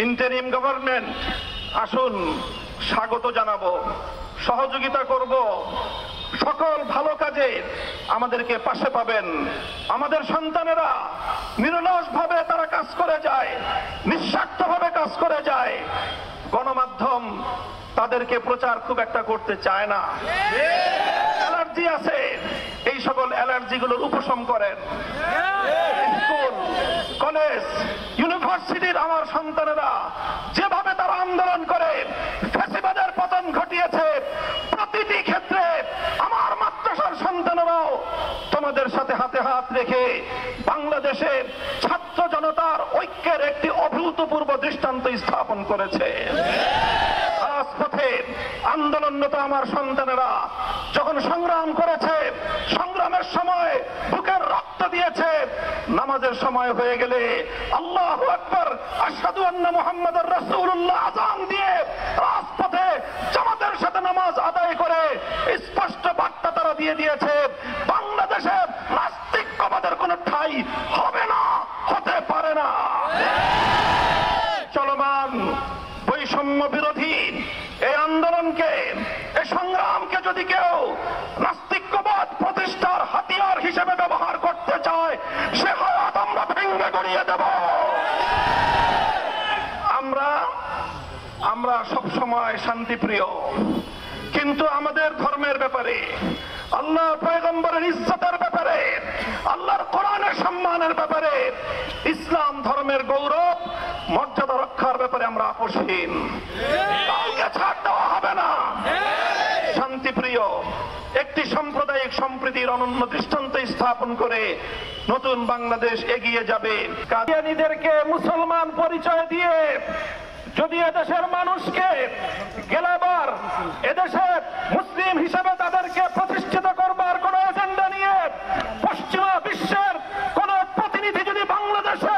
Interim government, আসুন স্বাগত জানাবো, সহযোগিতা করব, সকল ভালো কাজে আমাদেরকে পাশে পাবেন। আমাদের সন্তানেরা নিরলসভাবে তারা কাজ করে যায়, নিঃস্বার্থভাবে কাজ করে যায়। গণমাধ্যম তাদেরকে প্রচার খুব একটা করতে চায় না, অ্যালার্জি আছে, এই সকল অ্যালার্জিগুলোর উপশম করেন। স্কুল, কলেজ, ইউনিভার্সিটির আমার সন্তানেরা যেভাবে তারা আন্দোলন করে ফ্যাসিবাদের পতন ঘটিয়েছে, প্রতিটি ক্ষেত্রে আমার মাদ্রাসার সন্তানেরাও তোমাদের সাথে হাতে হাত রেখে বাংলাদেশের ছাত্র জনতার ঐক্যের একটি অভূতপূর্ব দৃষ্টান্ত স্থাপন করেছে। রাজপথে আন্দোলনরত আমার সন্তানেরা যখন সংগ্রাম করেছে, সংগ্রামের সময় বুকের রক্ত দিয়েছে, নামাজের সময় হয়ে গেলে আল্লাহু আকবার, আশহাদু আন্না মুহাম্মাদুর রাসূলুল্লাহ আযান দিয়ে রাজপথে জামাতের সাথে নামাজ আদায় করে স্পষ্ট বার্তা তারা দিয়ে দিয়েছে, বাংলাদেশে নাস্তিকবাদের কোনো ঠাঁই হবে না, হতে পারে না। চলমান বৈষম্য বিরোধী এই আন্দোলনকে, এই সংগ্রামকে যদি কেউ নাস্তিকবাদ প্রতিষ্ঠার হাতিয়ার হিসেবে ব্যবহার করতে চায়, সে হাত আমরা ভেঙে গড়িয়ে দেব। আমরা সবসময় শান্তিপ্রিয়, কিন্তু আমাদের ধর্মের ব্যাপারে, আল্লাহ পয়গম্বরের ইজ্জতের ব্যাপারে, আল্লাহর কোরআনের সম্মানের ব্যাপারে, ইসলাম ধর্মের গৌরব মর্যাদা রক্ষার ব্যাপারে আমরা আপোষহীন। কাউকে ছাড় দেওয়া হবে না। শান্তিপ্রিয় একটি সাম্প্রদায়িক সম্প্রীতির অনন্য দৃষ্টান্ত স্থাপন করে নতুন বাংলাদেশ এগিয়ে যাবে। কাদিয়ানীদেরকে মুসলমান পরিচয় দিয়ে যদি এদেশের মানুষকে গেলাবার, এদেশে মুসলিম হিসেবে তাদেরকে প্রতিষ্ঠিত করবার কোন এজেন্ডা নিয়ে পশ্চিমা বিশ্বের কোন প্রতিনিধি যদি বাংলাদেশে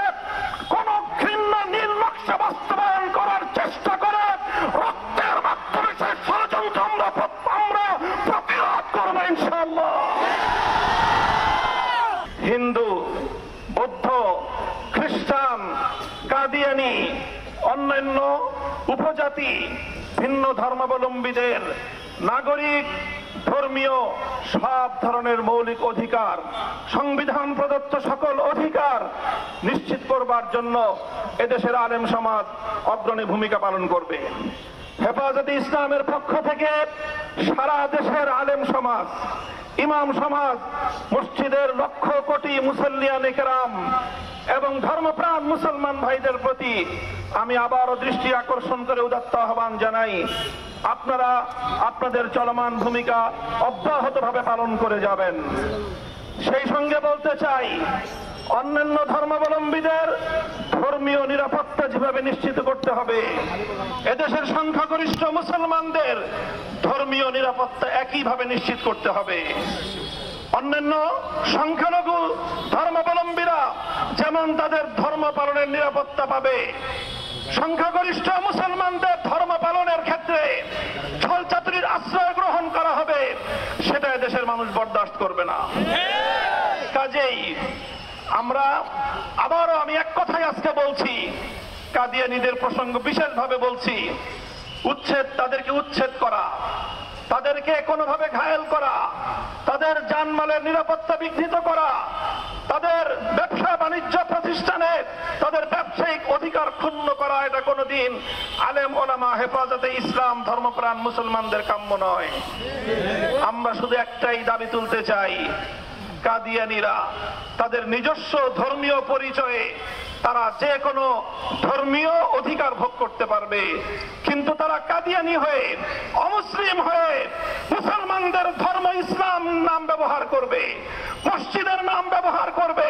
কোন ঘৃণ্য নীল নকশা বাস্তবায়ন করার চেষ্টা করে, রক্তের মাধ্যমে সেই ষড়যন্ত্র আমরা প্রতিরোধ করবো ইনশাআল্লাহ। হিন্দু, বৌদ্ধ, খ্রিস্টান, কাদিয়ানী, অন্যান্য উপজাতি, ভিন্ন ধর্মাবলম্বীদের নাগরিক, ধর্মীয় সব ধরনের মৌলিক অধিকার, সংবিধান প্রদত্ত সকল অধিকার নিশ্চিত করবার জন্য এদেশের আলেম সমাজ অগ্রণী ভূমিকা পালন করবে। হেফাজতে ইসলামের পক্ষ থেকে সারা দেশের আলেম সমাজ, ইমাম সমাজ, মসজিদের লক্ষ কোটি মুসল্লিয়ানে কেরাম এবং ধর্মপ্রাণ মুসলমান ভাইদের প্রতি আমি আবারও দৃষ্টি আকর্ষণ করে উদাত্ত আহ্বান জানাই, আপনারা আপনাদের চলমান ভূমিকা অব্যাহতভাবে পালন করে যাবেন। সেই সঙ্গে বলতে চাই, অন্যান্য ধর্মাবলম্বীদের ধর্মীয় নিরাপত্তা যেভাবে নিশ্চিত করতে হবে, এদেশের সংখ্যাগরিষ্ঠ মুসলমানদের ধর্মীয় নিরাপত্তা একইভাবে নিশ্চিত করতে হবে। অন্যান্য সংখ্যালঘু ধর্মাবলম্বীরা যেমন তাদের ধর্ম পালনের নিরাপত্তা পাবে, সংখ্যাগরিষ্ঠ মুসলমানদের ধর্ম পালনের ক্ষেত্রে ছলচাতুরির আশ্রয় গ্রহণ করা হবে, সেটা দেশের মানুষ বরদাস্ত করবে না। কাজেই আমি এক কথাই আজকে বলছি, কাদিয়ানীদের প্রসঙ্গ বিশেষভাবে বলছি, তাদেরকে উচ্ছেদ করা, তাদেরকে কোনোভাবে ঘায়েল করা, তাদের জানমালের নিরাপত্তা বিঘ্নিত করা, তাদের ব্যবসা বাণিজ্য প্রতিষ্ঠানে তাদের ব্যবসায়িক অধিকার ক্ষুণ্ণ করা, এটা কোনোদিন আলেম ওলামা, হেফাজতে ইসলাম, ধর্মপ্রাণ মুসলমানদের কাম্য নয়। আমরা শুধু একটাই দাবি তুলতে চাই, কাদিয়ানীরা তাদের নিজস্ব ধর্মীয় পরিচয়ে তারা যে কোনো ধর্মীয় অধিকার ভোগ করতে পারবে, কিন্তু তারা কাদিয়ানী হয়ে, অমুসলিম হয়ে মুসলমানদের ধর্ম ইসলাম নাম ব্যবহার করবে, মসজিদের নাম ব্যবহার করবে,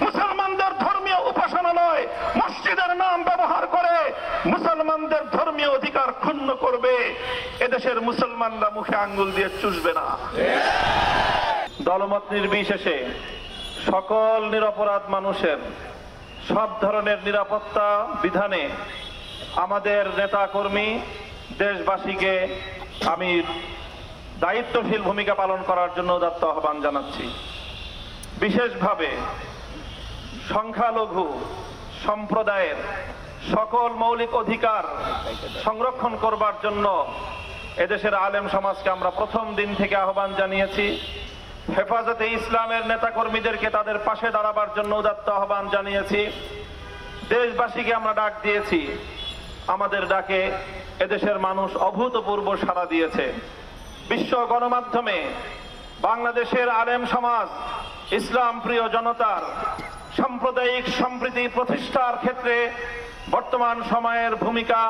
মুসলমানদের ধর্মীয় উপাসনালয় মসজিদের নাম ব্যবহার করে মুসলমানদের ধর্মীয় অধিকার ক্ষুণ্ণ করবে, এদেশের মুসলমানরা মুখে আঙ্গুল দিয়ে চুষবে না। দলমত নির্বিশেষে সকল নিরপরাধ মানুষের সব ধরনের নিরাপত্তা বিধানে আমাদের নেতা কর্মী দেশবাসীকে আমি দায়িত্বশীল ভূমিকা পালন করার জন্য উদাত্ত আহ্বান জানাচ্ছি। বিশেষভাবে সংখ্যালঘু সম্প্রদায়ের সকল মৌলিক অধিকার সংরক্ষণ করবার জন্য এদেশের আলেম সমাজকে আমরা প্রথম দিন থেকে আহ্বান জানিয়েছি। হেফাজতে ইসলামের নেতাকর্মীদেরকে তাদের পাশে দাঁড়াবার জন্য উদাত্ত আহ্বান জানিয়েছি। দেশবাসীকে আমরা ডাক দিয়েছি। আমাদের ডাকে এদেশের মানুষ অভূতপূর্ব সাড়া দিয়েছে। বিশ্ব গণমাধ্যমে বাংলাদেশের আলেম সমাজ, ইসলাম প্রিয় জনতার সাম্প্রদায়িক সম্প্রীতি প্রতিষ্ঠার ক্ষেত্রে বর্তমান সময়ের ভূমিকা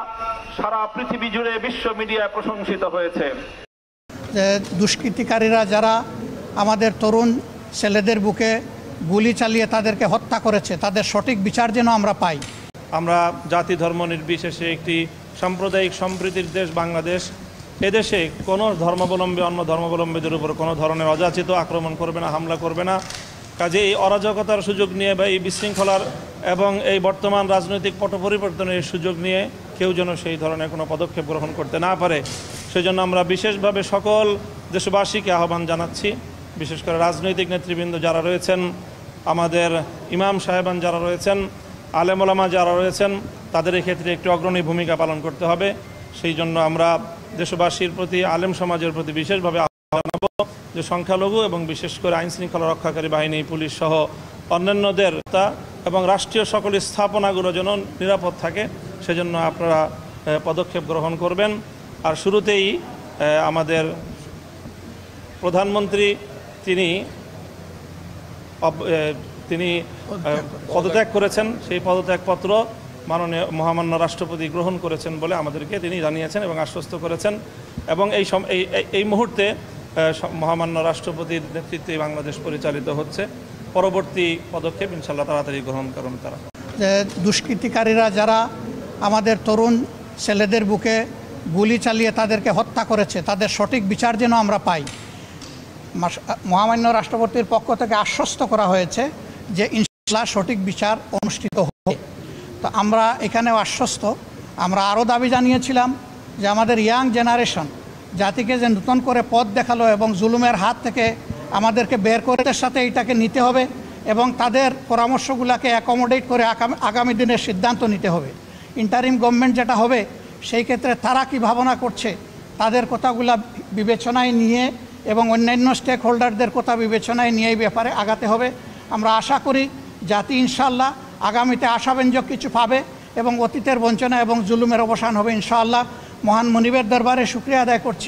সারা পৃথিবী জুড়ে বিশ্ব মিডিয়ায় প্রশংসিত হয়েছে। দুষ্কৃতিকারীরা যারা আমাদের তরুণ ছেলেদের বুকে গুলি চালিয়ে তাদেরকে হত্যা করেছে, তাদের সঠিক বিচার যেন আমরা পাই। আমরা জাতি ধর্ম নির্বিশেষে একটি সাম্প্রদায়িক সম্প্রীতির দেশ বাংলাদেশ। এদেশে কোনো ধর্মাবলম্বী অন্য ধর্মাবলম্বীদের উপর কোনো ধরনের অযাচিত আক্রমণ করবে না, হামলা করবে না। কাজে এই অরাজকতার সুযোগ নিয়ে বা এই বিশৃঙ্খলার এবং এই বর্তমান রাজনৈতিক পট পরিবর্তনের সুযোগ নিয়ে কেউ যেন সেই ধরনের কোনো পদক্ষেপ গ্রহণ করতে না পারে, সেজন্য আমরা বিশেষভাবে সকল দেশবাসীকে আহ্বান জানাচ্ছি। বিশেষ করে রাজনৈতিক নেতৃবৃন্দ যারা রয়েছেন, আমাদের ইমাম সাহেবান যারা রয়েছেন, আলেম ওলামা যারা রয়েছেন, তাদের ক্ষেত্রে একটি অগ্রণী ভূমিকা পালন করতে হবে। সেই জন্য আমরা দেশবাসীর প্রতি, আলেম সমাজের প্রতি বিশেষভাবে আহ্বান জানাবো যে সংখ্যালঘু এবং বিশেষ করে আইন শৃঙ্খলা রক্ষাকারী বাহিনী, পুলিশ সহ অন্যান্যদের এবং রাষ্ট্রীয় সকল স্থাপনাগুলো যেন নিরাপদ থাকে, সেজন্য আপনারা পদক্ষেপ গ্রহণ করবেন। আর শুরুতেই আমাদের প্রধানমন্ত্রী তিনি পদত্যাগ করেছেন, সেই পদত্যাগপত্র মাননীয় মহামান্য রাষ্ট্রপতি গ্রহণ করেছেন বলে আমাদেরকে তিনি জানিয়েছেন এবং আশ্বস্ত করেছেন। এবং এই মুহূর্তে মহামান্য রাষ্ট্রপতির নেতৃত্বে বাংলাদেশ পরিচালিত হচ্ছে। পরবর্তী পদক্ষেপ ইনশাল্লাহ তাড়াতাড়ি গ্রহণ করুন তারা। দুষ্কৃতিকারীরা যারা আমাদের তরুণ ছেলেদের বুকে গুলি চালিয়ে তাদেরকে হত্যা করেছে, তাদের সঠিক বিচার যেন আমরা পাই। মহামান্য রাষ্ট্রপতির পক্ষ থেকে আশ্বস্ত করা হয়েছে যে ইনশাআল্লাহ সঠিক বিচার অনুষ্ঠিত হবে। তো আমরা এখানেও আশ্বস্ত। আমরা আরও দাবি জানিয়েছিলাম যে আমাদের ইয়াং জেনারেশন জাতিকে যে নতুন করে পথ দেখালো এবং জুলুমের হাত থেকে আমাদেরকে বের করে সাথে এটাকে নিতে হবে এবং তাদের পরামর্শগুলোকে অ্যাকোমোডেট করে আগামী দিনের সিদ্ধান্ত নিতে হবে। ইন্টারিম গভর্নমেন্ট যেটা হবে সেই ক্ষেত্রে তারা কি ভাবনা করছে তাদের কথাগুলো বিবেচনায় নিয়ে এবং অন্যান্য স্টেক হোল্ডারদের কথা বিবেচনায় নিয়ে এই ব্যাপারে আগাতে হবে। আমরা আশা করি জাতি ইনশাআল্লাহ আগামীতে আশাব্যঞ্জক কিছু পাবে এবং অতীতের বঞ্চনা এবং জুলুমের অবসান হবে ইনশাআল্লাহ। মহান মুনিবের দরবারে শুকরিয়া আদায় করছি।